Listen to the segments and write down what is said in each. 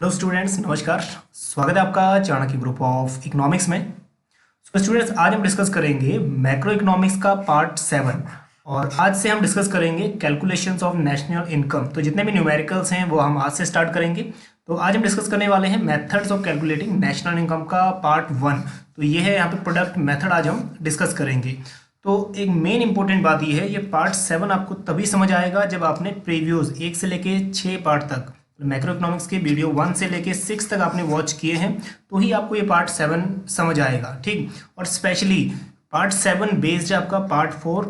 Hello students, नमस्कार। स्वागत है आपका चाणक्य ग्रुप ऑफ इकोनॉमिक्स में। तो स्टूडेंट्स, आज हम डिस्कस करेंगे मैक्रो इकोनॉमिक्स का पार्ट 7 और आज से हम डिस्कस करेंगे कैलकुलेशंस ऑफ नेशनल इनकम। तो जितने भी न्यूमेरिकल्स हैं वो हम आज से स्टार्ट करेंगे। तो आज हम डिस्कस करने वाले हैं methods of calculating national income का पार्ट 1। तो ये है यहाँ पे प्रोडक्ट मेथड आज हम डिस्कस करेंगे। तो एक मेन इंपॉर्टेंट बात ये है, ये पार्ट 7 आपको तभी समझ आएगा जब आपने प्रीवियस 1 से लेके 6 पार्ट तक मैक्रो इकोनॉमिक्स के वीडियो 1 से लेके 6 तक आपने वॉच किए हैं, तो ही आपको ये पार्ट 7 समझ आएगा। ठीक, और स्पेशली पार्ट 7 बेस्ड है आपका पार्ट 4,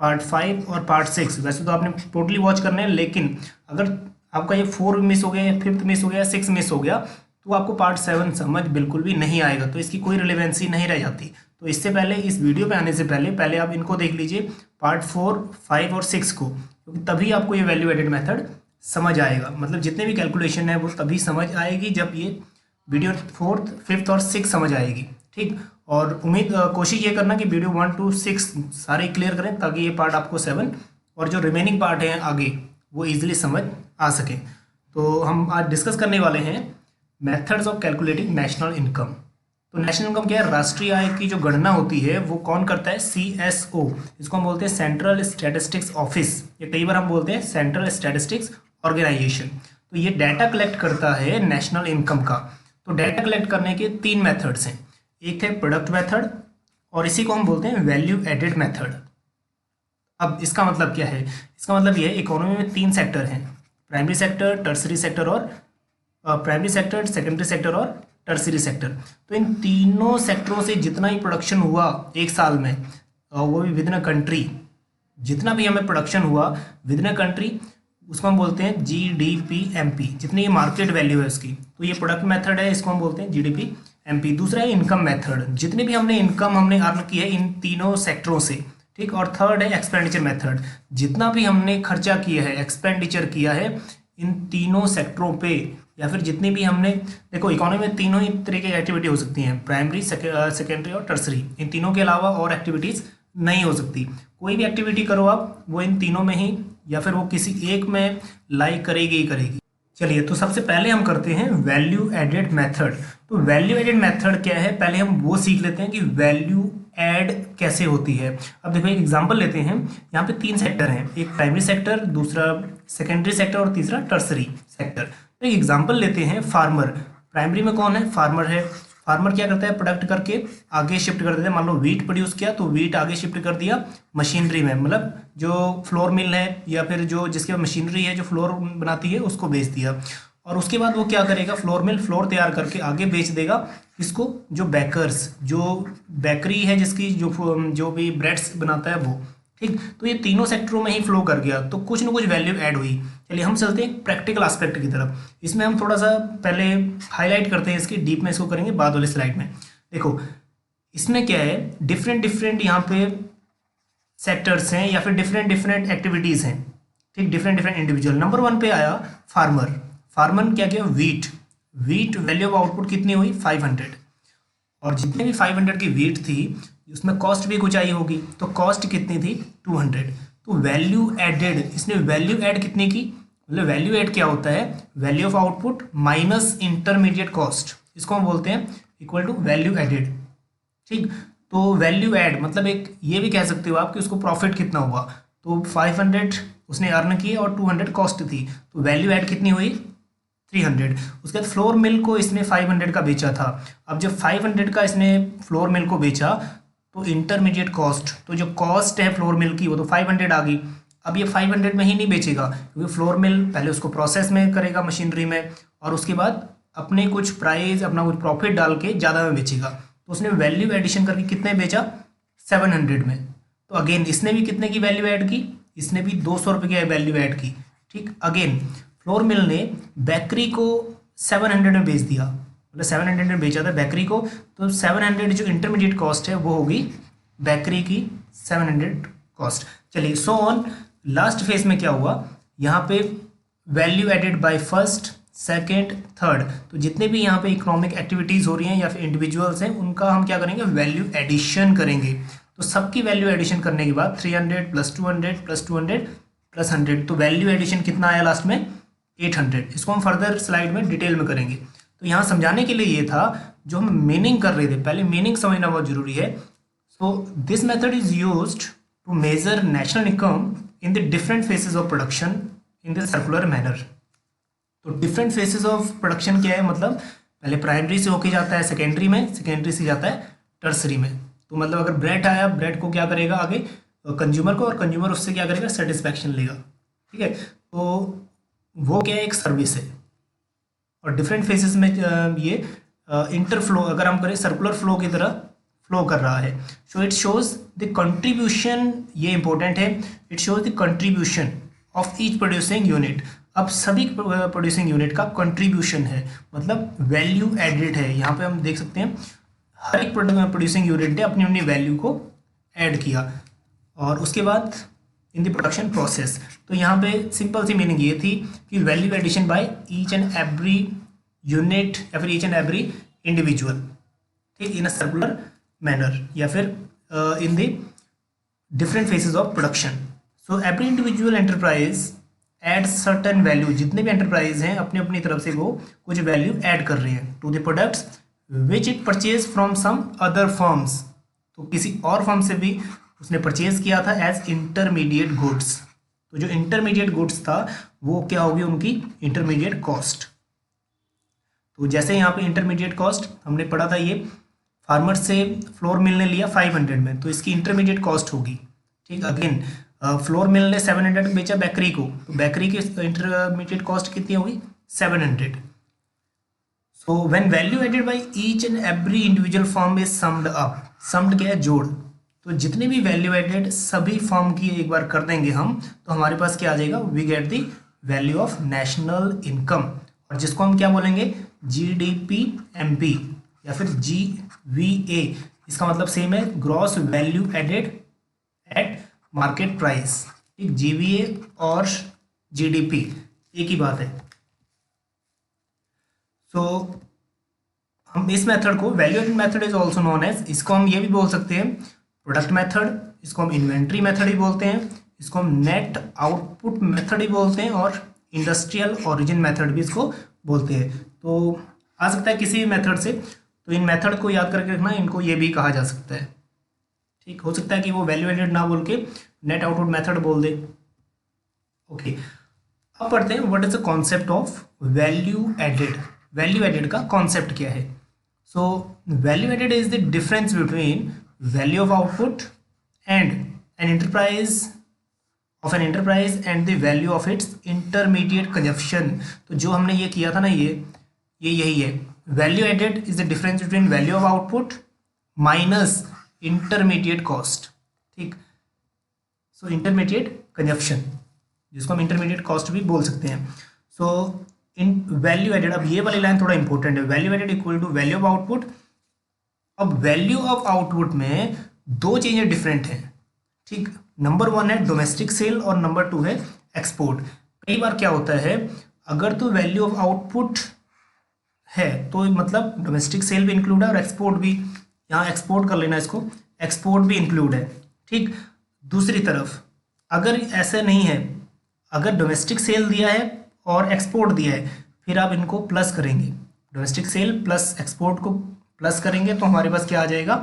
पार्ट 5 और पार्ट 6। वैसे तो आपने टोटली वॉच करने हैं, लेकिन अगर आपका ये 4 मिस हो गया या 5th मिस हो गया, 6 मिस हो गया, तो आपको पार्ट 7 समझ बिल्कुल भी नहीं आएगा, तो इसकी कोई रिलेवेंसी नहीं रह जाती। तो इससे पहले, इस वीडियो पे आने से पहले आप इनको देख लीजिए, पार्ट 4, 5 और 6 को, क्योंकि तभी आपको ये वैल्यू एडेड मेथड समझ आएगा। मतलब जितने भी कैलकुलेशन है वो तभी समझ आएगी जब ये वीडियो 4th, 5th और 6 समझ आएगी। ठीक, और कोशिश ये करना कि वीडियो 1 to 6 सारे क्लियर करें, ताकि ये पार्ट आपको 7 और जो रिमेनिंग पार्ट हैं आगे वो इजीली समझ आ सके। तो हम आज डिस्कस करने वाले हैं methods of calculating national income. तो नेशनल इनकम क्या है? राष्ट्रीय आय की जो गणना होती है वो कौन करता है? CSO। इसको हम बोलते हैं सेंट्रल स्टैटिस्टिक्स ऑफिस, या कई बार हम बोलते हैं सेंट्रल स्टैटिस्टिक्स ऑर्गेनाइजेशन। तो ये डाटा कलेक्ट करता है नेशनल इनकम का। तो डाटा कलेक्ट करने के 3 मेथड्स हैं। एक है प्रोडक्ट मेथड और इसी को हम बोलते हैं वैल्यू एडेड मेथड। अब इसका मतलब क्या है? इसका मतलब ये है, इकोनॉमी में 3 सेक्टर हैं, प्राइमरी सेक्टर, टर्सरी सेक्टर और प्राइमरी सेक्टर, सेकेंडरी सेक्टर और टर्सरी सेक्टर। तो इन तीनों सेक्टरों से जितना ही प्रोडक्शन हुआ एक साल में, वो भी विद इन अ कंट्री, जितना भी हमें प्रोडक्शन हुआ विद इन अ कंट्री, उसको हम बोलते हैं GDP-MP, जितनी ये मार्केट वैल्यू है उसकी। तो ये प्रोडक्ट मेथड है, इसको हम बोलते हैं GDP-MP। दूसरा है इनकम मेथड, जितनी भी हमने इनकम अर्न की है इन तीनों सेक्टरों से। ठीक, और थर्ड है एक्सपेंडिचर मेथड, जितना भी हमने खर्चा किया है, एक्सपेंडिचर किया है इन तीनों सेक्टरों पे, या फिर जितनी भी हमने, देखो इकोनॉमी में तीनों ही तरह की एक्टिविटी हो सकती हैं, प्राइमरी, सेकेंडरी और टर्सरी। इन तीनों के अलावा और एक्टिविटीज़ नहीं हो सकती। कोई भी एक्टिविटी करो आप, वो इन तीनों में ही या फिर वो किसी एक में लाई करेगी ही करेगी। चलिए, तो सबसे पहले हम करते हैं वैल्यू एडेड मेथड। तो वैल्यू एडेड मेथड क्या है, पहले हम वो सीख लेते हैं कि वैल्यू ऐड कैसे होती है। अब देखो, एक एग्जांपल लेते हैं। यहाँ पे 3 सेक्टर हैं, एक प्राइमरी सेक्टर, दूसरा सेकेंडरी सेक्टर और तीसरा टर्सरी सेक्टर। तो एक एग्जांपल लेते हैं, फार्मर। प्राइमरी में कौन है? फार्मर है। फार्मर क्या करता है? प्रोडक्ट करके आगे शिफ्ट कर देते हैं। मान लो वीट प्रोड्यूस किया तो वीट आगे शिफ्ट कर दिया मशीनरी में, मतलब जो फ्लोर मिल है या फिर जो जिसके मशीनरी है जो फ्लोर बनाती है उसको बेच दिया। और उसके बाद वो क्या करेगा? फ्लोर मिल फ्लोर तैयार करके आगे बेच देगा इसको, जो बेकर्स, जो बेकरी है जिसकी जो भी ब्रेड्स बनाता है वो। ठीक, तो ये तीनों सेक्टरों में ही फ्लो कर गया, तो कुछ ना कुछ वैल्यू ऐड हुई। चलिए हम चलते हैं प्रैक्टिकल एस्पेक्ट की तरफ। इसमें हम थोड़ा सा पहले हाईलाइट करते हैं, इसकी डीप में इसको करेंगे बाद वाले स्लाइड में। देखो इसमें क्या है, डिफरेंट यहाँ पे सेक्टर्स हैं या फिर डिफरेंट एक्टिविटीज़ हैं। ठीक, डिफरेंट इंडिविजुअल। नंबर 1 पे आया फार्मर। फार्मर क्या किया? वीट वैल्यू ऑफ आउटपुट कितनी हुई? 500। और जितने भी 500 की वीट थी उसमें कॉस्ट भी कुछ आई होगी, तो कॉस्ट कितनी थी? 200। तो वैल्यू एडेड, इसने वैल्यू ऐड कितनी की? मतलब वैल्यू ऐड क्या होता है? Value of output minus intermediate cost, इसको हम बोलते हैं इक्वल टू वैल्यू एडेड। ठीक, तो वैल्यू ऐड मतलब एक ये भी कह सकते हो आप कि उसको प्रॉफिट कितना हुआ। तो 500 उसने अर्न किए और 200 कॉस्ट थी, तो वैल्यू ऐड कितनी हुई? 300। उसके बाद फ्लोर मिल को इसने 500 का बेचा था। अब जब 500 का इसने फ्लोर मिल को बेचा तो इंटरमीडिएट कॉस्ट, तो जो कॉस्ट है फ्लोर मिल की वो तो 500 आ गई। अब ये 500 में ही नहीं बेचेगा, क्योंकि फ्लोर मिल पहले उसको प्रोसेस में करेगा मशीनरी में, और उसके बाद अपने कुछ प्राइस, अपना कुछ प्रॉफिट डाल के ज़्यादा में बेचेगा। तो उसने वैल्यू एडिशन करके कितने बेचा? 700 में। तो अगेन इसने भी कितने की वैल्यू ऐड की? इसने भी 200 रुपये की वैल्यू ऐड की। ठीक, अगेन फ्लोर मिल ने बेकरी को 700 में बेच दिया, मतलब 700 में बेचा था बेकरी को, तो 700 जो इंटरमीडिएट कॉस्ट है वो होगी बेकरी की 700 कॉस्ट। चलिए, सो ऑन। लास्ट फेज में क्या हुआ? यहाँ पे value added by first, second, third, तो जितने भी यहाँ पे इकोनॉमिक एक्टिविटीज़ हो रही हैं या फिर इंडिविजुअल्स हैं, उनका हम क्या करेंगे? वैल्यू एडिशन करेंगे। तो सबकी वैल्यू एडिशन करने के बाद 300 + 200 + 200 + 100, तो वैल्यू एडिशन कितना आया लास्ट में? 800। इसको हम फर्दर स्लाइड में डिटेल में करेंगे। तो यहाँ समझाने के लिए ये था, जो हम मीनिंग कर रहे थे, पहले मीनिंग समझना बहुत जरूरी है। So this method is used to measure national income in the different phases of production in the circular manner. तो डिफरेंट फेसेस ऑफ प्रोडक्शन क्या है, मतलब पहले प्राइमरी से होके जाता है सेकेंडरी में, सेकेंडरी से जाता है टर्सरी में। तो मतलब अगर ब्रेड आया, ब्रेड को क्या करेगा आगे कंज्यूमर को, और कंज्यूमर उससे क्या करेगा, सेटिस्फैक्शन लेगा। ठीक है, तो वो क्या है, एक सर्विस है। और डिफरेंट फेसेस में ये इंटरफ्लो अगर हम करें सर्कुलर फ्लो की तरह फ्लो कर रहा है। So it shows the contribution, ये इंपॉर्टेंट है, it shows the contribution of each producing unit. अब सभी प्रोड्यूसिंग यूनिट का कंट्रीब्यूशन है, मतलब वैल्यू एडेड है। यहाँ पे हम देख सकते हैं हर एक प्रोड्यूसिंग यूनिट ने अपनी अपनी वैल्यू को ऐड किया। और उसके बाद इन द प्रोडक्शन प्रोसेस, तो यहाँ पे सिंपल सी मीनिंग ये थी कि value addition by each and every unit या फिर ईच एंड एवरी इंडिविजुअल, ठीक, इन अ सर्कुलर मैनर या फिर in the different phases of production. So every individual enterprise add certain value, जितने भी एंटरप्राइज हैं अपनी अपनी तरफ से वो कुछ वैल्यू ऐड कर रहे हैं to the products which it purchase from some other firms. तो किसी और फर्म से भी उसने परचेज किया था एज इंटरमीडिएट गुड्स। तो जो इंटरमीडिएट गुड्स था वो क्या होगी, उनकी इंटरमीडिएट कॉस्ट। तो जैसे यहाँ पे इंटरमीडिएट कॉस्ट हमने पढ़ा था, ये फार्मर से फ्लोर मिल ने लिया 500 में, तो इसकी इंटरमीडिएट कॉस्ट होगी। ठीक, अगेन फ्लोर मिल ने 700 बेचा बेकरी को, तो बेकरी की इंटरमीडिएट कॉस्ट कितनी होगी, 700। So when value added by each and every individual firm is summed up, summed क्या है, जोड़। तो जितने भी वैल्यू एडेड सभी फर्म की एक बार कर देंगे हम, तो हमारे पास क्या आ जाएगा, we get the value of national income, और जिसको हम क्या बोलेंगे, जीडीपी एमपी या फिर जीवीए। इसका मतलब सेम है, gross value added at market price. ठीक, जीवीए और जीडीपी एक ही बात है। सो हम इस मेथड को value added method is also known as, इसको हम ये भी बोल सकते हैं प्रोडक्ट मेथड, इसको हम इन्वेंट्री मेथड ही बोलते हैं, इसको हम नेट आउटपुट मेथड ही बोलते हैं, और इंडस्ट्रियल ओरिजिन मेथड भी इसको बोलते हैं। तो आ सकता है किसी भी मेथड से, तो इन मेथड को याद करके रखना, इनको ये भी कहा जा सकता है। ठीक, हो सकता है कि वो वैल्यू एडेड ना बोल के नेट आउटपुट मेथड बोल दे। ओके, अब पढ़ते हैं what is the concept of value added. Value added का कॉन्सेप्ट क्या है। So value added is the difference between value of output and an enterprise of an enterprise and the value of its intermediate consumption. तो जो हमने ये किया था ना, ये यही है, value added is the difference between value of output minus intermediate cost. ठीक, सो इंटरमीडिएट कंजप्शन, जिसको हम इंटरमीडिएट कॉस्ट भी बोल सकते हैं। सो इन वैल्यू एडेड, अब ये वाली लाइन थोड़ा इंपॉर्टेंट है, value added equal to value of output. अब वैल्यू ऑफ आउटपुट में दो चीजें डिफरेंट हैं। ठीक, नंबर 1 है डोमेस्टिक सेल और नंबर 2 है एक्सपोर्ट। कई बार क्या होता है, अगर तो वैल्यू ऑफ आउटपुट है तो मतलब डोमेस्टिक सेल भी इंक्लूड है और एक्सपोर्ट भी, यहाँ एक्सपोर्ट कर लेना इसको, एक्सपोर्ट भी इंक्लूड है। ठीक, दूसरी तरफ अगर ऐसा नहीं है, अगर डोमेस्टिक सेल दिया है और एक्सपोर्ट दिया है, फिर आप इनको प्लस करेंगे, डोमेस्टिक सेल प्लस एक्सपोर्ट को प्लस करेंगे, तो हमारे पास क्या आ जाएगा,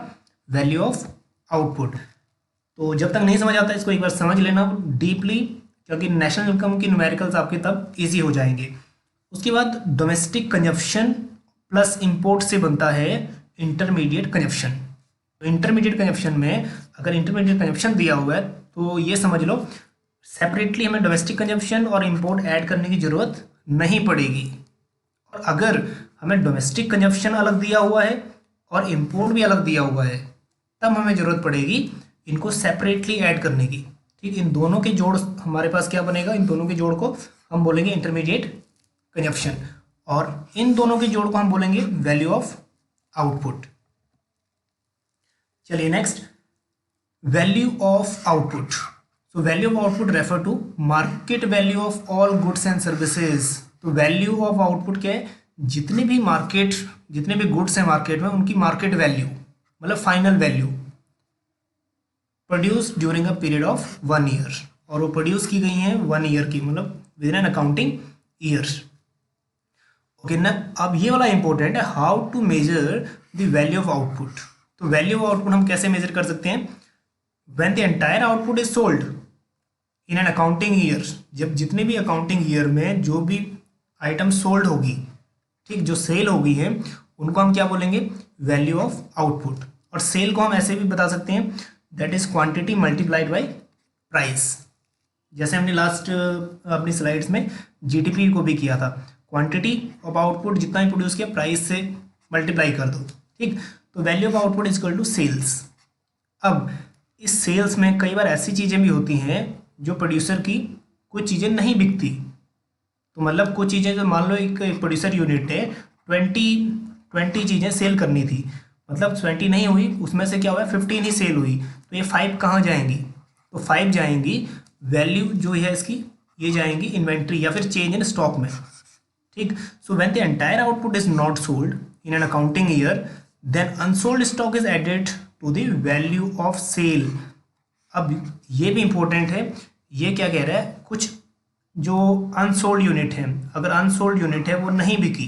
वैल्यू ऑफ आउटपुट। तो जब तक नहीं समझ आता इसको एक बार समझ लेना डीपली, क्योंकि नेशनल इनकम की न्यूमेरिकल्स आपके तब इजी हो जाएंगे। उसके बाद डोमेस्टिक कंजप्शन प्लस इंपोर्ट से बनता है इंटरमीडिएट कंजप्शन। तो इंटरमीडिएट कंजप्शन में अगर इंटरमीडिएट कंजप्शन दिया हुआ है तो ये समझ लो सेपरेटली हमें डोमेस्टिक कंजप्शन और इंपोर्ट ऐड करने की ज़रूरत नहीं पड़ेगी। और अगर हमें डोमेस्टिक कंजप्शन अलग दिया हुआ है और इंपोर्ट भी अलग दिया हुआ है, तब हमें ज़रूरत पड़ेगी इनको सेपरेटली ऐड करने की। ठीक, इन दोनों के जोड़ हमारे पास क्या बनेगा, इन दोनों के जोड़ को हम बोलेंगे इंटरमीडिएट कंजप्शन, और इन दोनों के जोड़ को हम बोलेंगे वैल्यू ऑफ आउटपुट। चलिए next, value of output. So value of output refer to market value of all goods and services. तो वैल्यू ऑफ आउटपुट क्या है, जितने भी गुड्स हैं मार्केट में उनकी मार्केट वैल्यू, मतलब final value produce during a period of 1 year, और वो प्रोड्यूस की गई हैं 1 ईयर की, मतलब with an accounting year. Okay ना, अब ये वाला इंपॉर्टेंट है, how to measure the value of output. तो वैल्यू ऑफ आउटपुट हम कैसे मेजर कर सकते हैं? When the entire output is sold in an accounting year, जब जितने भी अकाउंटिंग ईयर में जो भी आइटम सोल्ड होगी, ठीक, जो सेल होगी है, उनको हम क्या बोलेंगे? Value of output. और सेल को हम ऐसे भी बता सकते हैं, that is quantity multiplied by price. जैसे हमने लास्ट अपनी स्लाइड्स में जीडीपी को भी किया था, क्वांटिटी ऑफ आउटपुट जितना भी प्रोड्यूस किया प्राइस से मल्टीप्लाई कर दो, ठीक। तो value of output is equal to sales. अब इस सेल्स में कई बार ऐसी चीज़ें भी होती हैं जो प्रोड्यूसर की कुछ चीज़ें नहीं बिकती। तो मतलब कुछ चीज़ें, जो मान लो एक प्रोड्यूसर यूनिट है, 20 चीज़ें सेल करनी थी, मतलब 20 नहीं हुई, उसमें से क्या हुआ, 15 ही सेल हुई, तो ये 5 कहाँ जाएंगी? तो 5 जाएंगी, वैल्यू जो है इसकी, ये जाएंगी इन्वेंट्री या फिर चेंज इन स्टॉक में, ठीक। So when the entire output is not sold in an accounting year, then unsold stock is added to the value of sale. अब ये भी इंपॉर्टेंट है, ये क्या कह रहा है, कुछ जो अनसोल्ड यूनिट है, अगर अनसोल्ड यूनिट है वो नहीं बिकी,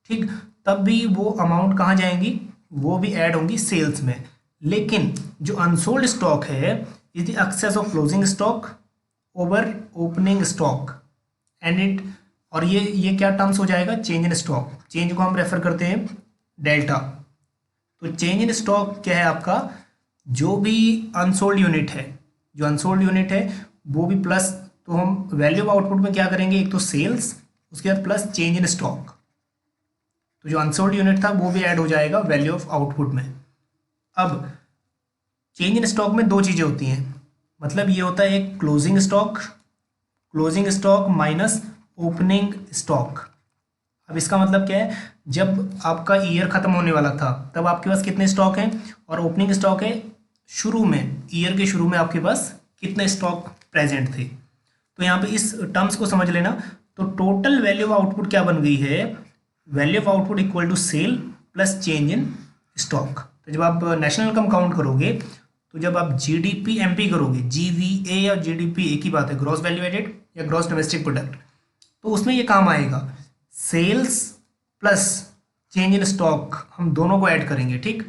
ठीक, तब भी वो अमाउंट कहाँ जाएंगी? वो भी ऐड होंगी सेल्स में। लेकिन जो अनसोल्ड स्टॉक है is the excess of closing stock over opening stock and it, और ये क्या टर्म्स हो जाएगा? Change in stock. चेंज को हम रेफर करते हैं डेल्टा। तो चेंज इन स्टॉक क्या है आपका? जो भी अनसोल्ड यूनिट है, जो अनसोल्ड यूनिट है वो भी प्लस, तो हम वैल्यू ऑफ आउटपुट में क्या करेंगे? एक तो सेल्स, उसके बाद प्लस चेंज इन स्टॉक। तो जो अनसोल्ड यूनिट था वो भी ऐड हो जाएगा वैल्यू ऑफ आउटपुट में। अब चेंज इन स्टॉक में दो चीज़ें होती हैं, मतलब ये होता है एक closing stock minus opening stock. अब इसका मतलब क्या है? जब आपका ईयर खत्म होने वाला था तब आपके पास कितने स्टॉक हैं, और ओपनिंग स्टॉक है शुरू में, ईयर के शुरू में आपके पास कितने स्टॉक प्रेजेंट थे। तो यहाँ पे इस टर्म्स को समझ लेना। तो टोटल वैल्यू ऑफ आउटपुट क्या बन गई है? Value of output equal to sale plus change in stock. तो जब आप नेशनल इनकम काउंट करोगे, तो जब आप जीडीपी एमपी करोगे, जीवीए या जीडीपी एक ही बात है, ग्रॉस वैल्यू एडेड या ग्रॉस डोमेस्टिक प्रोडक्ट, तो उसमें ये काम आएगा। Sales plus change in stock, हम दोनों को ऐड करेंगे, ठीक।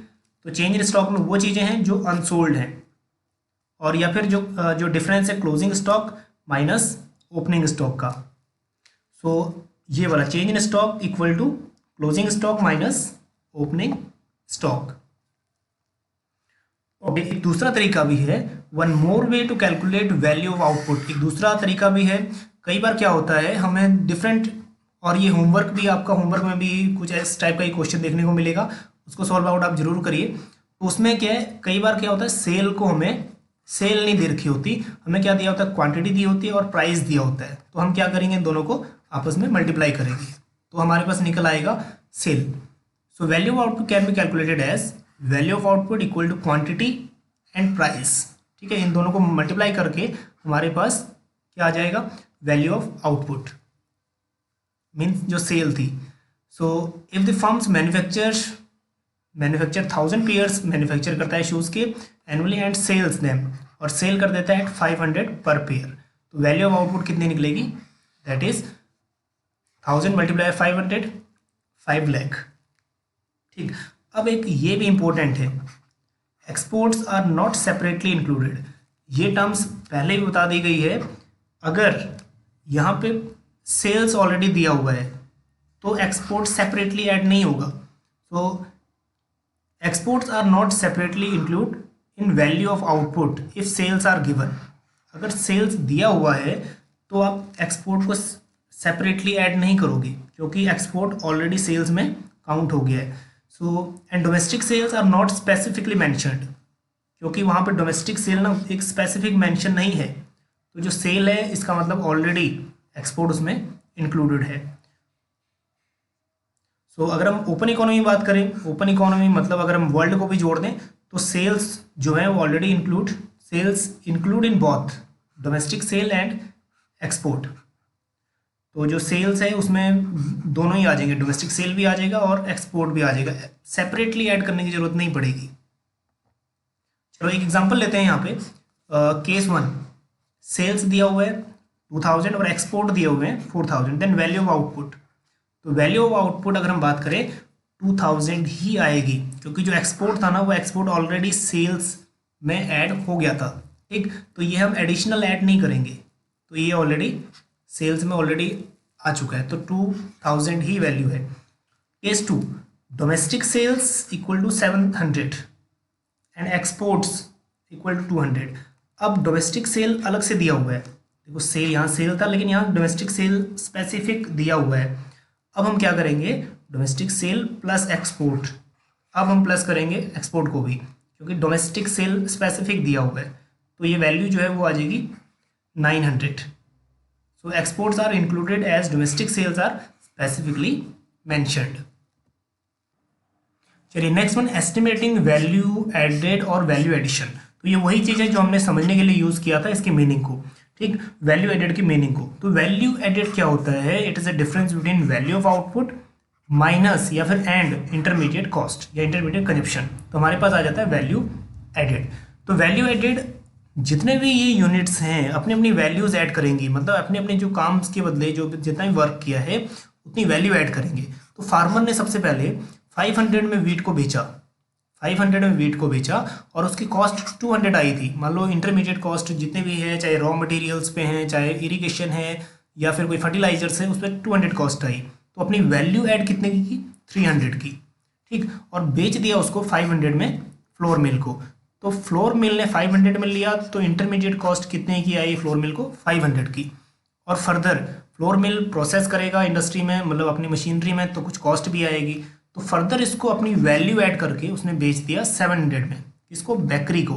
तो चेंज इन स्टॉक में वो चीज़ें हैं जो अनसोल्ड हैं, और या फिर जो डिफरेंस है closing stock minus opening stock का। सो ये वाला change in stock equal to closing stock minus opening stock. और एक दूसरा तरीका भी है, one more way to calculate value of output. एक दूसरा तरीका भी है, कई बार क्या होता है हमें डिफरेंट, और ये होमवर्क भी, आपका होमवर्क में भी कुछ इस टाइप का ही क्वेश्चन देखने को मिलेगा, उसको सॉल्व आउट आप जरूर करिए। तो उसमें क्या है, कई बार क्या होता है, सेल को हमें सेल नहीं दे रखी होती, हमें क्या दिया होता है? क्वांटिटी दी होती है और प्राइस दिया होता है। तो हम क्या करेंगे? दोनों को आपस में मल्टीप्लाई करेंगे, तो हमारे पास निकल आएगा sale. So value of output can be calculated as value of output equal to quantity and price, ठीक है। इन दोनों को मल्टीप्लाई करके हमारे पास क्या आ जाएगा? वैल्यू ऑफ आउटपुट मीन्स जो सेल थी। So if the firms manufacture 1000 pairs, manufacture करता है शूज़ के एनुअली एंड सेल्स देम, और सेल कर देता है 500 पर पेयर, तो वैल्यू ऑफ आउटपुट कितनी निकलेगी? दैट इज 1000 मल्टीप्लाई 500, 5 लाख, ठीक। अब एक ये भी इंपॉर्टेंट है, exports are not separately included. ये टर्म्स पहले भी बता दी गई है। अगर यहाँ पे सेल्स ऑलरेडी दिया हुआ है तो एक्सपोर्ट सेपरेटली ऐड नहीं होगा। तो exports are not separately include in value of output if sales are given. अगर सेल्स दिया हुआ है तो आप एक्सपोर्ट को सेपरेटली ऐड नहीं करोगे, क्योंकि एक्सपोर्ट ऑलरेडी सेल्स में काउंट हो गया है। So and domestic sales are not specifically mentioned, क्योंकि वहाँ पे डोमेस्टिक सेल ना एक स्पेसिफिक मेंशन नहीं है। तो जो सेल है इसका मतलब ऑलरेडी एक्सपोर्ट उसमें इंक्लूडेड है। सो अगर हम ओपन इकोनॉमी की बात करें, ओपन इकोनॉमी मतलब अगर हम वर्ल्ड को भी जोड़ दें तो सेल्स जो है वो already include in both domestic sale and export. तो जो सेल्स है उसमें दोनों ही आ जाएंगे, डोमेस्टिक सेल भी आ जाएगा और एक्सपोर्ट भी आ जाएगा, सेपरेटली ऐड करने की जरूरत नहीं पड़ेगी। चलो एक एग्जांपल लेते हैं यहाँ पे। केस 1, सेल्स दिया हुआ है 2000 और एक्सपोर्ट दिए हुए हैं 4000, देन वैल्यू ऑफ आउटपुट, तो वैल्यू ऑफ आउटपुट अगर हम बात करें 2000 ही आएगी, क्योंकि जो एक्सपोर्ट था ना वो एक्सपोर्ट ऑलरेडी सेल्स में ऐड हो गया था, ठीक। तो ये हम एडिशनल ऐड नहीं करेंगे, तो ये ऑलरेडी सेल्स में ऑलरेडी आ चुका है, तो 2000 ही वैल्यू है। Case 2, domestic sales equal to 700 and exports equal to 200। अब डोमेस्टिक सेल अलग से दिया हुआ है, देखो सेल यहाँ सेल था लेकिन यहाँ डोमेस्टिक सेल स्पेसिफिक दिया हुआ है। अब हम क्या करेंगे, डोमेस्टिक सेल प्लस एक्सपोर्ट, अब हम प्लस करेंगे एक्सपोर्ट को भी, क्योंकि डोमेस्टिक सेल स्पेसिफिक दिया हुआ है, तो ये वैल्यू जो है वो आ जाएगी 900। So exports are included as domestic sales are specifically mentioned. चलिए next one, estimating value added और वैल्यू एडिशन। तो ये वही चीज़ है जो हमने समझने के लिए यूज़ किया था इसकी मीनिंग को, ठीक, वैल्यू एडेड की मीनिंग को। तो वैल्यू एडेड क्या होता है, it is a difference between value of output minus या फिर एंड इंटरमीडिएट कॉस्ट या इंटरमीडिएट कंजप्शन, तो हमारे पास आ जाता है वैल्यू एडेड। तो वैल्यू एडेड जितने भी ये यूनिट्स हैं अपनी अपनी वैल्यूज़ ऐड करेंगी, मतलब अपने अपने जो काम के बदले जो जितना भी वर्क किया है उतनी वैल्यू ऐड करेंगे। तो फार्मर ने सबसे पहले 500 में वीट को बेचा, 500 में वीट को बेचा और उसकी कॉस्ट 200 आई थी। मान लो इंटरमीडिएट कॉस्ट जितने भी है, चाहे रॉ मटेरियल्स पे हैं, चाहे इरिगेशन है या फिर कोई फर्टिलाइजर्स है, उस पर 200 कॉस्ट आई, तो अपनी वैल्यू ऐड कितने की 300 की, ठीक, और बेच दिया उसको 500 में फ्लोर मिल को। तो फ्लोर मिल ने 500 में लिया, तो इंटरमीडिएट कॉस्ट कितने की आई फ्लोर मिल को 500 की, और फर्दर फ्लोर मिल प्रोसेस करेगा इंडस्ट्री में, मतलब अपनी मशीनरी में, तो कुछ कॉस्ट भी आएगी। तो फर्दर इसको अपनी वैल्यू ऐड करके उसने बेच दिया 700 में, इसको बेकरी को।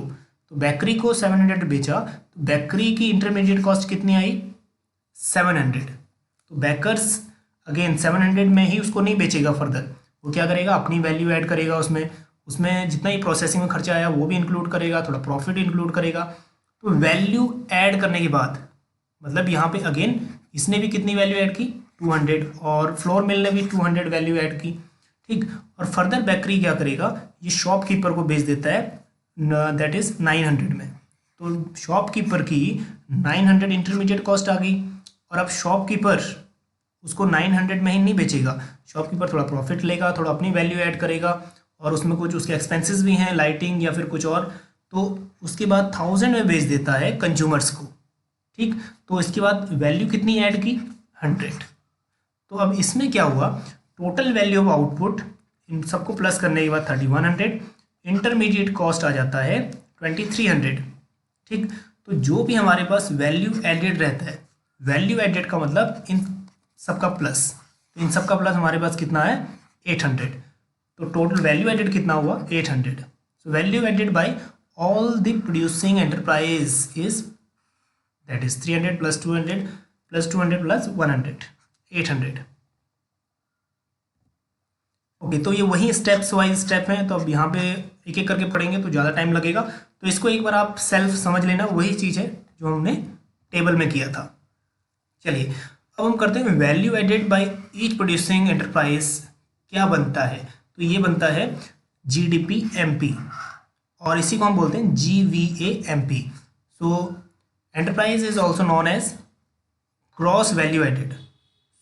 तो बेकरी को 700 बेचा, तो बेकरी की इंटरमीडिएट कॉस्ट कितनी आई 700। तो बेकर्स अगेन 700 में ही उसको नहीं बेचेगा, फर्दर वो क्या करेगा, अपनी वैल्यू ऐड करेगा उसमें, उसमें जितना ही प्रोसेसिंग में खर्चा आया वो भी इंक्लूड करेगा, थोड़ा प्रॉफिट इंक्लूड करेगा। तो वैल्यू ऐड करने के बाद मतलब यहाँ पे अगेन इसने भी कितनी वैल्यू ऐड की 200, और फ्लोर मिल ने भी 200 वैल्यू ऐड की, ठीक। और फर्दर बेकरी क्या करेगा, ये शॉपकीपर को बेच देता है दैट इज 900 में। तो शॉपकीपर की 900 इंटरमीडिएट कॉस्ट आ गई, और अब शॉपकीपर उसको 900 में ही नहीं बेचेगा, शॉपकीपर थोड़ा प्रॉफिट लेगा, थोड़ा अपनी वैल्यू ऐड करेगा, और उसमें कुछ उसके एक्सपेंसेस भी हैं, लाइटिंग या फिर कुछ और, तो उसके बाद 1000 में बेच देता है कंज्यूमर्स को, ठीक। तो इसके बाद वैल्यू कितनी ऐड की 100। तो अब इसमें क्या हुआ, टोटल वैल्यू ऑफ आउटपुट इन सबको प्लस करने के बाद 3100, इंटरमीडिएट कॉस्ट आ जाता है 2300, ठीक। तो जो भी हमारे पास वैल्यू एडेड रहता है, वैल्यू एडेड का मतलब इन सबका प्लस, तो इन सबका प्लस हमारे पास कितना है 800। तो टोटल वैल्यू एडेड कितना हुआ 800। So value added by all the producing enterprise is that is 300 plus 200 plus 200 plus 100, 800। Okay, तो ये वही स्टेप्स वाइज स्टेप हैं, तो अब यहाँ पे एक एक करके पढ़ेंगे तो ज़्यादा टाइम लगेगा, तो इसको एक बार आप सेल्फ समझ लेना, वही चीज़ है जो हमने टेबल में किया था। चलिए अब हम करते हैं value added by each producing enterprise क्या बनता है, तो ये बनता है GDP MP, और इसी को हम बोलते हैं GVA MP। So enterprise is also known as gross value added.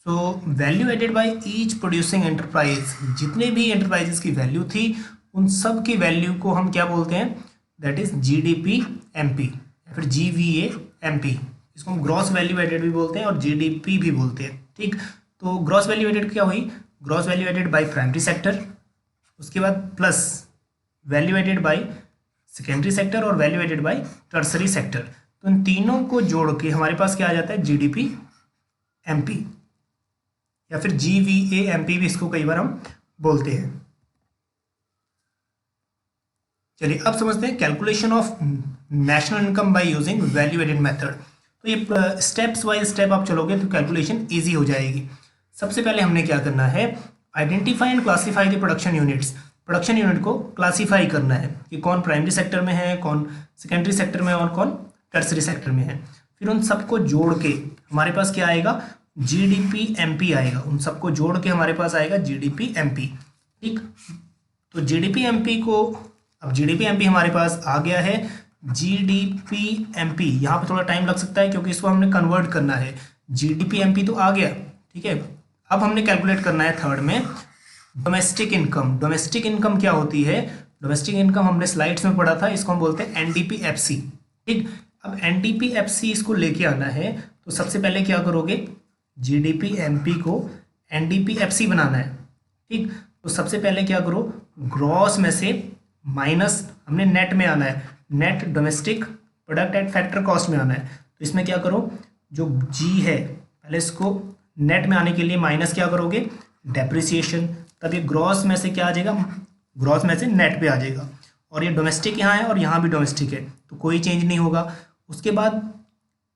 So value added by each producing enterprise, जितने भी एंटरप्राइजेस की वैल्यू थी उन सब की वैल्यू को हम क्या बोलते हैं, दैट इज GDP MP या फिर GVA MP। इसको हम ग्रॉस वैल्यू एडेड भी बोलते हैं और GDP भी बोलते हैं, ठीक। तो ग्रॉस वैल्यू एडेड क्या हुई, gross value added by primary sector, उसके बाद plus value added by secondary sector और value added by tertiary sector. तो इन तीनों को जोड़ के हमारे पास क्या आ जाता है GDP MP या फिर GVA MP भी इसको कई बार हम बोलते हैं। चलिए अब समझते हैं calculation of national income by using value added method. तो ये स्टेप्स वाइज स्टेप आप चलोगे तो कैलकुलेशन इजी हो जाएगी। सबसे पहले हमने क्या करना है, identify and classify the production units. Production unit को क्लासीफाई करना है कि कौन प्राइमरी सेक्टर में है, कौन सेकेंडरी सेक्टर में और कौन टर्सरी सेक्टर में है। फिर उन सबको जोड़ के हमारे पास क्या आएगा, GDP MP आएगा। उन सबको जोड़ के हमारे पास आएगा GDP MP, ठीक। तो GDP MP को, अब GDP MP हमारे पास आ गया है, GDP-MP, यहाँ पे थोड़ा टाइम लग सकता है क्योंकि इसको हमने कन्वर्ट करना है। GDP-MP तो आ गया, ठीक है। अब हमने कैलकुलेट करना है थर्ड में डोमेस्टिक इनकम। डोमेस्टिक इनकम क्या होती है? डोमेस्टिक इनकम हमने स्लाइड्स में पढ़ा था, इसको हम बोलते हैं NDP-FC, ठीक। अब NDP-FC इसको लेके आना है तो सबसे पहले क्या करोगे, GDP-MP को NDP-FC बनाना है, ठीक। तो सबसे पहले क्या करो, ग्रॉस में से माइनस, हमने नेट में आना है, net domestic product at factor cost में आना है। तो इसमें क्या करो, जो जी है पहले इसको नेट में आने के लिए माइनस क्या करोगे, डेप्रिसिएशन, तब ये ग्रॉस में से क्या आ जाएगा, ग्रॉस में से नेट पे आ जाएगा। और ये डोमेस्टिक यहाँ है और यहाँ भी डोमेस्टिक है तो कोई चेंज नहीं होगा। उसके बाद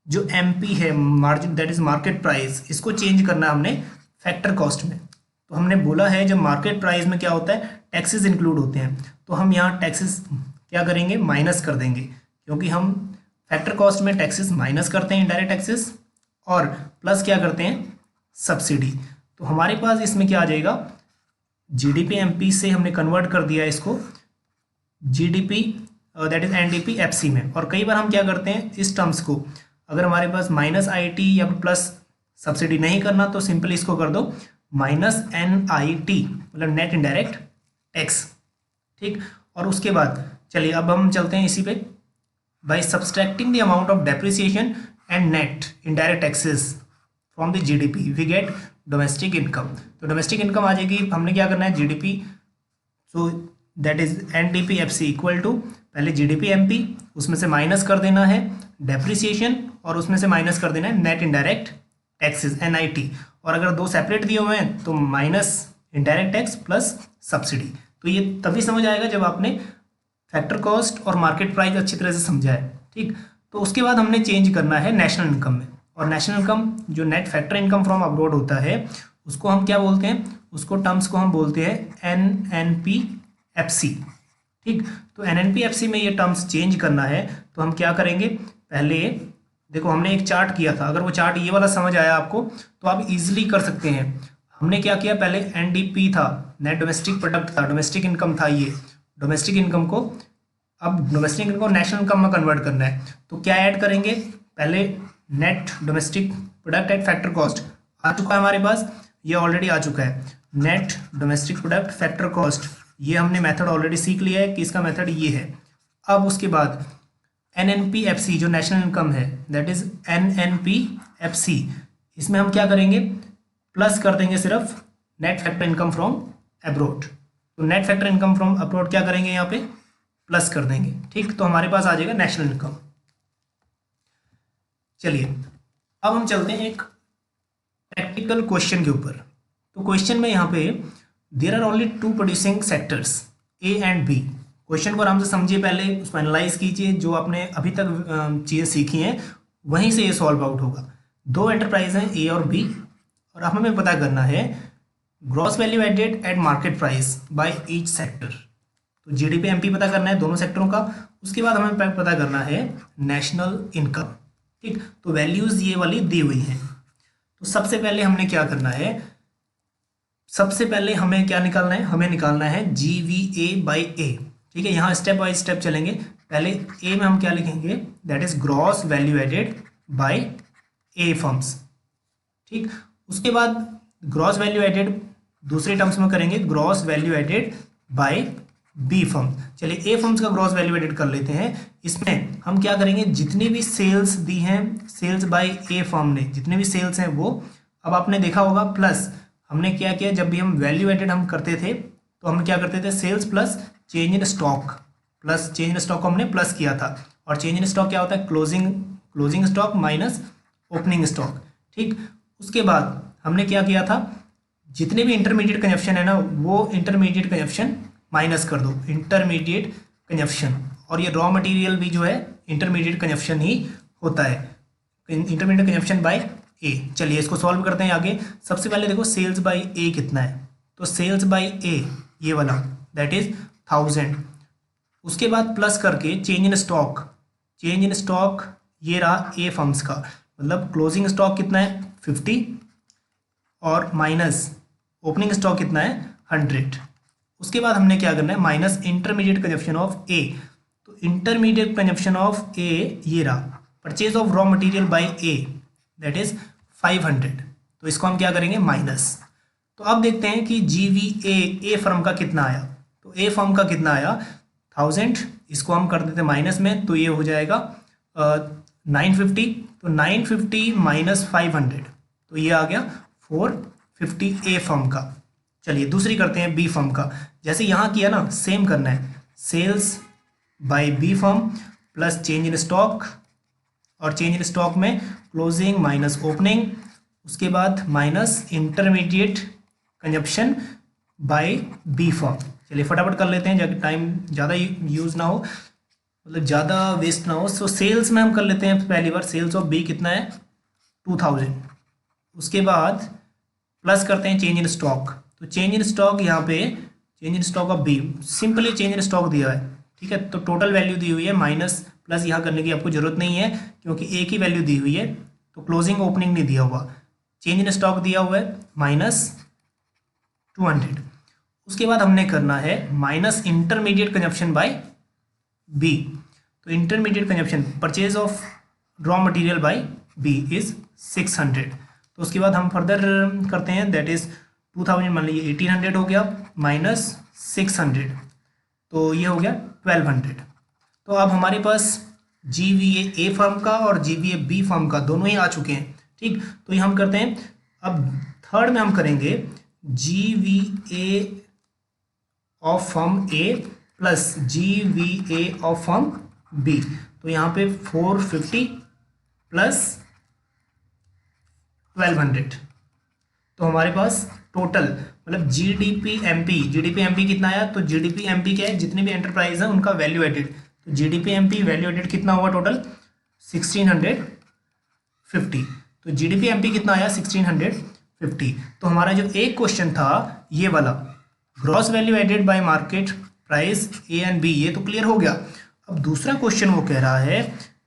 जो MP है, margin that is market price, इसको चेंज करना है हमने फैक्टर कॉस्ट में। तो हमने बोला है जब मार्केट प्राइस में क्या होता है, टैक्सेस इंक्लूड होते हैं, तो हम यहाँ टैक्सेस क्या करेंगे, माइनस कर देंगे, क्योंकि हम फैक्टर कॉस्ट में टैक्सेस माइनस करते हैं, इनडायरेक्ट टैक्सेस, और प्लस क्या करते हैं, सब्सिडी। तो हमारे पास इसमें क्या आ जाएगा, GDP-MP से हमने कन्वर्ट कर दिया इसको GDP दैट इज NDP-FC में। और कई बार हम क्या करते हैं, इस टर्म्स को अगर हमारे पास -IT या प्लस सब्सिडी नहीं करना तो सिंपली इसको कर दो -NIT, मतलब नेट इनडायरेक्ट टैक्स, ठीक। और उसके बाद चलिए अब हम चलते हैं इसी पे, by subtracting the amount of depreciation and net indirect taxes from the GDP we get domestic income. तो डोमेस्टिक इनकम आ जाएगी, हमने क्या करना है, GDP, so that is NDP-FC equal to पहले GDP-MP, उसमें से माइनस कर देना है डेप्रिसिएशन और उसमें से माइनस कर देना है नेट इनडायरेक्ट टैक्सेस NIT। और अगर दो सेपरेट दिए हुए हैं तो minus indirect tax plus subsidy. तो ये तभी समझ आएगा जब आपने फैक्टर कॉस्ट और मार्केट प्राइस अच्छी तरह से समझा है, ठीक। तो उसके बाद हमने चेंज करना है नेशनल इनकम में, और नेशनल इनकम जो net factor income from abroad होता है उसको हम क्या बोलते हैं, उसको टर्म्स को हम बोलते हैं NNP-FC, ठीक। तो NNP-FC में ये टर्म्स चेंज करना है तो हम क्या करेंगे, पहले देखो हमने एक चार्ट किया था, अगर वो चार्ट ये वाला समझ आया आपको तो आप इजीली कर सकते हैं। हमने क्या किया, पहले NDP था, नेट डोमेस्टिक प्रोडक्ट था, डोमेस्टिक इनकम था, ये डोमेस्टिक इनकम को अब डोमेस्टिक इनकम को नेशनल इनकम में कन्वर्ट करना है। तो क्या ऐड करेंगे, पहले net domestic product at factor cost आ चुका है हमारे पास, ये ऑलरेडी आ चुका है, net domestic product factor cost, ये हमने मेथड ऑलरेडी सीख लिया है कि इसका मेथड ये है। अब उसके बाद NNP-FC जो नेशनल इनकम है दैट इज NNP-FC, इसमें हम क्या करेंगे, प्लस कर देंगे सिर्फ net factor income from abroad. तो net factor income from abroad क्या करेंगे, यहाँ पे प्लस कर देंगे, ठीक। तो हमारे पास आ जाएगा नेशनल इनकम। चलिए अब हम चलते हैं एक प्रैक्टिकल क्वेश्चन के ऊपर। तो क्वेश्चन में यहाँ पे there are only 2 producing sectors A and B। Question को आराम से समझिए, पहले उसको एनालाइज कीजिए, जो आपने अभी तक चीज़ें सीखी हैं वहीं से ये सॉल्व आउट होगा। 2 एंटरप्राइज हैं A और B, और हमें पता करना है gross value added at market price by each sector. तो GDP-MP पता करना है दोनों सेक्टरों का। उसके बाद हमें पता करना है नेशनल इनकम, ठीक। तो वैल्यूज ये वाली दी हुई हैं। तो सबसे पहले हमने क्या करना है, सबसे पहले हमें क्या निकालना है, हमें निकालना है GVA/A, ठीक है। यहाँ स्टेप बाय स्टेप चलेंगे। पहले A में हम क्या लिखेंगे, that is gross value added by A firms, ठीक। उसके बाद ग्रॉस वैल्यू एडेड दूसरे टर्म्स में करेंगे, gross value added by B firm. चलिए A फर्म्स का ग्रॉस वैल्यू एडेड कर लेते हैं। इसमें हम क्या करेंगे, जितनी भी सेल्स दी हैं, सेल्स बाय A फर्म ने जितने भी सेल्स हैं वो, अब आपने देखा होगा प्लस हमने क्या किया, जब भी हम वैल्यू एडेड हम करते थे तो हम क्या करते थे, sales plus change in stock, plus change in stock को हमने प्लस किया था। और चेंज इन स्टॉक क्या होता है, closing stock minus opening stock, ठीक। उसके बाद हमने क्या किया था, जितने भी इंटरमीडिएट कंजप्शन है ना वो इंटरमीडिएट कंजप्शन माइनस कर दो, इंटरमीडिएट कंजप्शन। और ये रॉ मटेरियल भी जो है इंटरमीडिएट कंजप्शन ही होता है, इंटरमीडिएट कंजप्शन बाय A। चलिए इसको सॉल्व करते हैं आगे। सबसे पहले देखो सेल्स बाय A कितना है, तो सेल्स बाय A ये वाला दैट इज 1000। उसके बाद प्लस करके change in stock, change in stock ये रहा A फर्म्स का, मतलब क्लोजिंग स्टॉक कितना है 50 और माइनस ओपनिंग स्टॉक कितना है 100। उसके बाद हमने क्या करना है, minus intermediate consumption of A। तो इंटरमीडिएट कंजप्शन ऑफ ए ये रहा, purchase of raw material bye A that is 500, तो इसको हम क्या करेंगे माइनस। तो अब देखते हैं कि GVA ए फर्म का कितना आया, तो ए फर्म का कितना आया 1000, इसको हम कर देते माइनस में, तो ये हो जाएगा 950, तो 950 माइनस 500, तो ये आ गया 450 ए फर्म का। चलिए दूसरी करते हैं बी फर्म का, जैसे यहाँ किया ना सेम करना है, sales by B firm plus change in stock, और चेंज इन स्टॉक में क्लोजिंग माइनस ओपनिंग, उसके बाद minus intermediate consumption by B firm. चलिए फटाफट कर लेते हैं जब टाइम ज़्यादा यूज़ ना हो, मतलब ज़्यादा वेस्ट ना हो। सो सेल्स में हम कर लेते हैं पहली बार, सेल्स ऑफ बी कितना है 2000, उसके बाद प्लस करते हैं चेंज इन स्टॉक, तो चेंज इन स्टॉक यहाँ पे change in stock of B, simply change in stock दिया है, ठीक है, तो टोटल वैल्यू दी हुई है, माइनस प्लस यहाँ करने की आपको जरूरत नहीं है क्योंकि एक ही वैल्यू दी हुई है, तो क्लोजिंग ओपनिंग नहीं दिया हुआ, चेंज इन स्टॉक दिया हुआ है माइनस 200। उसके बाद हमने करना है minus intermediate consumption by B, तो intermediate consumption purchase of raw material by B is 600, तो उसके बाद हम फर्दर करते हैं दैट इज 2000 मान लीजिए 1800 हो गया माइनस 600, तो ये हो गया 1200। तो अब हमारे पास GVA ए फर्म का और GVA बी फर्म का दोनों ही आ चुके हैं, ठीक, तो ये हम करते हैं। अब थर्ड में हम करेंगे GVA of firm A plus GVA of firm B, तो यहाँ पे 450 प्लस 1200, तो हमारे पास टोटल मतलब GDP MP कितना आया, तो GDP MP क्या है, जितने भी एंटरप्राइज हैं उनका वैल्यू एडेड, तो GDP MP वैल्यू एडेड कितना हुआ टोटल 1650, तो GDP MP कितना आया 1650। तो हमारा जो एक क्वेश्चन था ये वाला gross value added by market price A and B, ये तो क्लियर हो गया। अब दूसरा क्वेश्चन वो कह रहा है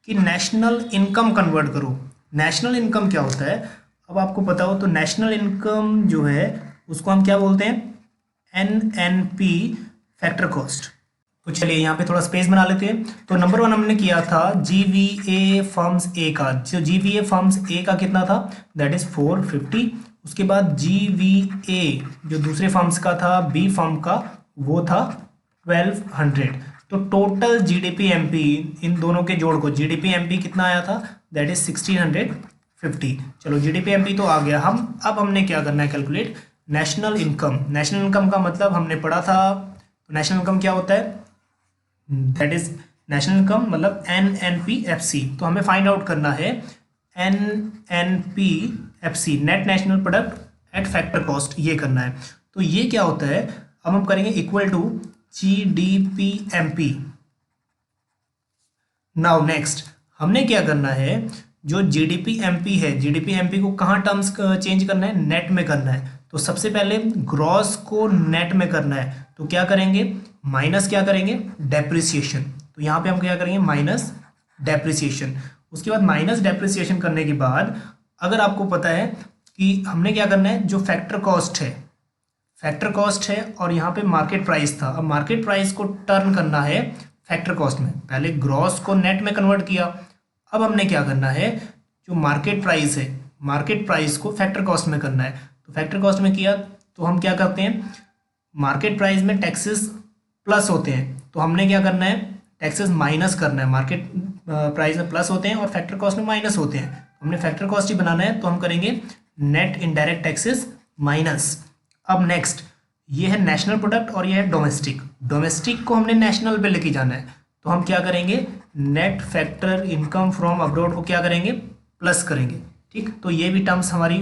कि नेशनल इनकम कन्वर्ट करो। नेशनल इनकम क्या होता है, अब आपको पता हो तो नेशनल इनकम जो है उसको हम क्या बोलते हैं NNP फैक्टर कॉस्ट। तो चलिए यहाँ पे थोड़ा स्पेस बना लेते हैं। तो नंबर 1 हमने किया था GVA फर्म्स ए का, जो GVA फर्म्स ए का कितना था दैट इज 450, उसके बाद GVA जो दूसरे फर्म्स का था बी फर्म का वो था 1200, तो टोटल GDP MP इन दोनों के जोड़ को GDP MP कितना आया था दैट इज 1650। चलो GDP MP तो आ गया, हम अब हमने क्या करना है calculate national income. National income का मतलब हमने पढ़ा था, नेशनल इनकम क्या होता है दैट इज नेशनल इनकम मतलब NNPFC, तो हमें फाइंड आउट करना है NNPFC net national product at factor cost, ये करना है। तो ये क्या होता है, अब हम करेंगे equal to GDP MP। Now next हमने क्या करना है, जो GDP MP है GDP MP को कहाँ टर्म्स चेंज करना है, नेट में करना है। तो सबसे पहले ग्रॉस को नेट में करना है, तो क्या करेंगे माइनस क्या करेंगे डेप्रिसिएशन, तो यहाँ पे हम क्या करेंगे माइनस डेप्रिसिएशन। उसके बाद माइनस डेप्रिसिएशन करने के बाद अगर आपको पता है कि हमने क्या करना है, जो फैक्टर कॉस्ट है और यहाँ पे मार्केट प्राइस था, अब मार्केट प्राइस को टर्न करना है फैक्टर कॉस्ट में। पहले ग्रॉस को नेट में कन्वर्ट किया, अब हमने क्या करना है, जो मार्केट प्राइस है मार्केट प्राइस को फैक्टर कॉस्ट में करना है। तो फैक्टर कॉस्ट में किया तो हम क्या करते हैं, मार्केट प्राइस में टैक्सेस प्लस होते हैं, तो हमने क्या करना है टैक्सेस माइनस करना है। मार्केट प्राइस में प्लस होते हैं और फैक्टर कॉस्ट में माइनस होते हैं, हमने फैक्टर कॉस्ट ही बनाना है, तो हम करेंगे नेट इनडायरेक्ट टैक्सेस माइनस। अब नेक्स्ट ये है नेशनल प्रोडक्ट और ये है डोमेस्टिक को हमने नेशनल पे लेके जाना है, तो हम क्या करेंगे net factor income from abroad को क्या करेंगे प्लस करेंगे, ठीक। तो ये भी टर्म्स हमारी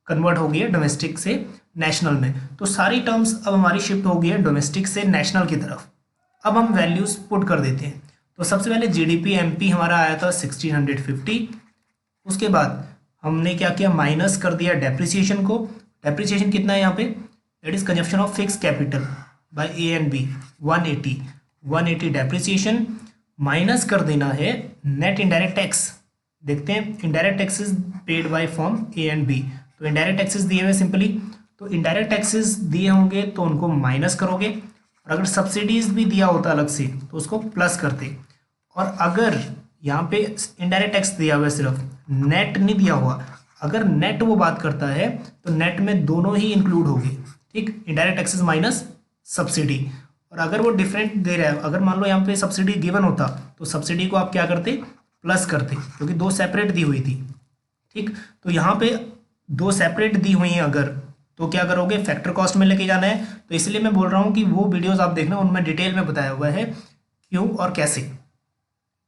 कन्वर्ट हो गई है डोमेस्टिक से नेशनल में, तो सारी टर्म्स अब हमारी शिफ्ट हो गई है डोमेस्टिक से नेशनल की तरफ। अब हम वैल्यूज पुट कर देते हैं। तो सबसे पहले GDP MP हमारा आया था 1650, उसके बाद हमने क्या किया माइनस कर दिया डेप्रिसिएशन को। डेप्रिसिएशन कितना है यहाँ पे that is consumption of fix capital by A and B 180 depreciation, minus कर देना है नेट इनडायरेक्ट टैक्स। देखते हैं indirect taxes paid by firm A and B, तो इनडायरेक्ट टैक्सेस दिए हुए सिंपली, तो इनडायरेक्ट टैक्सेस दिए होंगे तो उनको माइनस करोगे, और अगर सब्सिडीज भी दिया होता अलग से तो उसको प्लस करते। और अगर यहाँ पे इनडायरेक्ट टैक्स दिया हुआ है, सिर्फ नेट नहीं दिया हुआ, अगर नेट वो बात करता है तो नेट में दोनों ही इंक्लूड होंगे, ठीक, इनडायरेक्ट टैक्सेस माइनस सब्सिडी। और अगर वो डिफरेंट दे रहा है, अगर मान लो यहाँ पे सब्सिडी गिवन होता तो सब्सिडी को आप क्या करते, प्लस करते, क्योंकि दो सेपरेट दी हुई थी, ठीक। तो यहाँ पे दो सेपरेट दी हुई हैं अगर, तो क्या करोगे, फैक्टर कॉस्ट में लेके जाना है। तो इसलिए मैं बोल रहा हूँ कि वो वीडियोस आप देखना, उनमें डिटेल में बताया हुआ है क्यों और कैसे,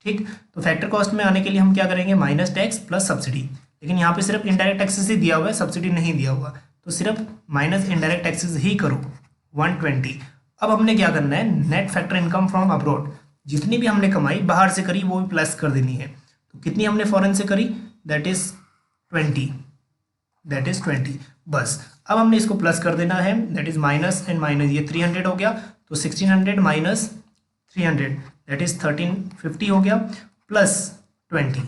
ठीक। तो फैक्टर कॉस्ट में आने के लिए हम क्या करेंगे, माइनस टैक्स प्लस सब्सिडी। लेकिन यहाँ पे सिर्फ इनडायरेक्ट टैक्सेस ही दिया हुआ है, सब्सिडी नहीं दिया हुआ, तो सिर्फ माइनस इनडायरेक्ट टैक्सेस ही करो 120। अब हमने क्या करना है, net factor income from abroad, जितनी भी हमने कमाई बाहर से करी वो भी प्लस कर देनी है। तो कितनी हमने फॉरेन से करी, दैट इज 20, बस। अब हमने इसको प्लस कर देना है, that is minus and minus, ये 300 हो गया, तो 1600 माइनस 300 दैट इज 1350 हो गया, प्लस 20।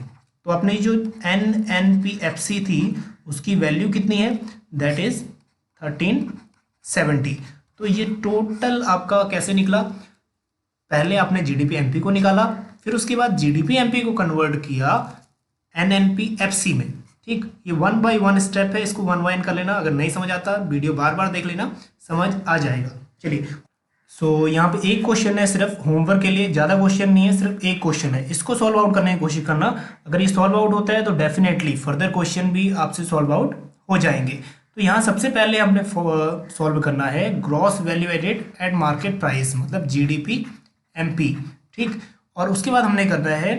तो अपनी जो NNPFC थी उसकी वैल्यू कितनी है, दैट इज 1370। तो ये टोटल आपका कैसे निकला, पहले आपने GDP MP को निकाला, फिर उसके बाद GDP MP को कन्वर्ट किया NNPFC में, ठीक। ये 1 बाय 1 स्टेप है, इसको 1 बाय 1 कर लेना, अगर नहीं समझ आता वीडियो बार बार देख लेना, समझ आ जाएगा। चलिए, सो यहाँ पे एक क्वेश्चन है सिर्फ होमवर्क के लिए, ज़्यादा क्वेश्चन नहीं है, सिर्फ एक क्वेश्चन है, इसको सॉल्व आउट करने की कोशिश करना। अगर ये सॉल्व आउट होता है तो डेफिनेटली फर्दर क्वेश्चन भी आपसे सॉल्व आउट हो जाएंगे। तो यहाँ सबसे पहले हमने सॉल्व करना है gross value added at market price, मतलब GDP MP, ठीक। और उसके बाद हमने करना है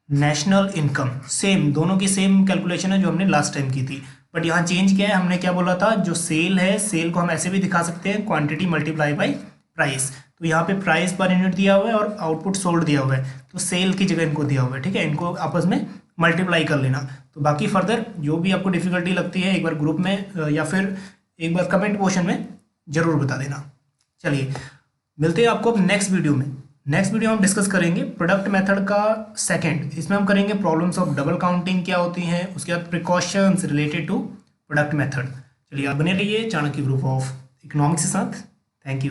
नेशनल इनकम, सेम, दोनों की सेम कैलकुलेशन है जो हमने लास्ट टाइम की थी, बट यहाँ चेंज किया है, हमने क्या बोला था, जो सेल है, सेल को हम ऐसे भी दिखा सकते हैं, क्वांटिटी मल्टीप्लाई बाई प्राइस। तो यहाँ पे प्राइस पर यूनिट दिया हुआ है और आउटपुट सोल्ड दिया हुआ है, तो सेल की जगह इनको दिया हुआ है, ठीक है, इनको आपस में मल्टीप्लाई कर लेना। तो बाकी फर्दर जो भी आपको डिफिकल्टी लगती है एक बार ग्रुप में या फिर एक बार कमेंट पोर्शन में जरूर बता देना। चलिए, मिलते हैं आपको अब नेक्स्ट वीडियो में। नेक्स्ट वीडियो हम डिस्कस करेंगे प्रोडक्ट मेथड का सेकंड, इसमें हम करेंगे प्रॉब्लम्स ऑफ डबल काउंटिंग क्या होती हैं, उसके बाद precautions related to product method. चलिए, आप बने रहिए चाणक्य ग्रुप ऑफ इकोनॉमिक्स के साथ। Thank you.